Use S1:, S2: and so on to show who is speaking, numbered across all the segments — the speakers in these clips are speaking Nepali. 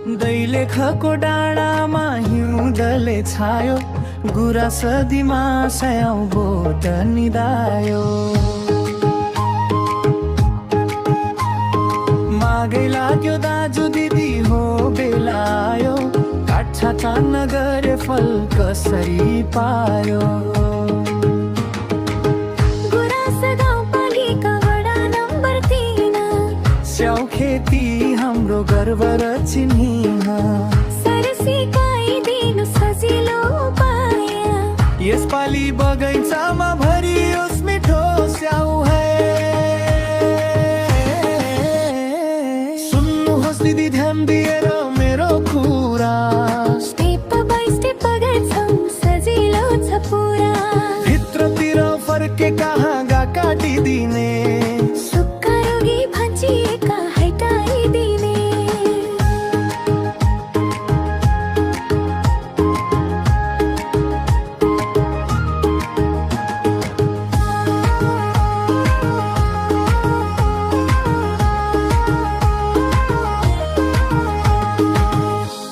S1: दैलेखको डाँडामा हिउँदले छायो, गुराँस दिमा स्याउ बोट निदायो। मागै लाग्यो दाजु दिदी हो बेला आयो, काटछाटा नगरे फल कसरी पायो। स्याउ खेती हाम्रो गर्व र चिन्हिन,
S2: सरसिकाइदिनु सजिलो पाया।
S1: यसपालि बगैँचामा भरियोस् मिठो स्याउ है। सुन्नुहोस् दिदी ध्यान दिएर मेरो कुरा,
S2: स्टेप बाई स्टेप गर्छौं सजिलो छ पुरा।
S1: भित्रतिर फर्केका हाँगा काटिदिने,
S2: सुक्खा रोगी भाँचिएका हटाइदिने।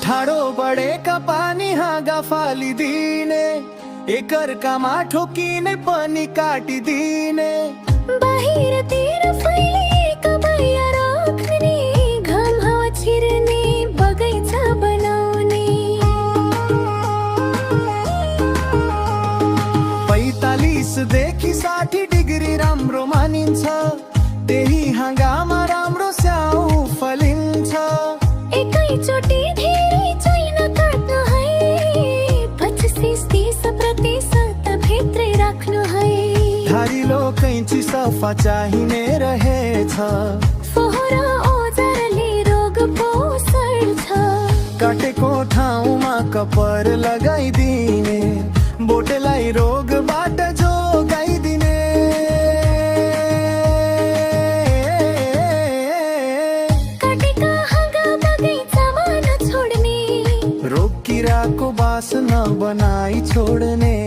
S1: ठाडो बढेका पानी हाँगा फालिदिने, एकअर्कामा ठोकिने पनि काटिदिने।
S2: बाहिरतिर फैलिएका बाहिर राख्ने, घाम हावा छिर्ने बगैँचा बनाउने।
S1: 45 देखि 60 डिग्री राम्रो मानिन्छ, त्यही हाँगामा राम्रो स्याउ फलिन्छ।
S2: एकैचोटि धेरै छैन काट्नु है, 25-30% भित्रै राख्नु है।
S1: धारिलो कैँची सफा चाहिने रहेछ,
S2: फोहोर औजारले रोग पोसर्छ।
S1: काटेको ठाउँमा कपर लगाइदिने, बोटेलाई रोगबाट जोगाइदिने।
S2: काटेका हाँगा बगैँचामा नछोड्ने,
S1: रोग किराको बास नबनाई छोड्ने।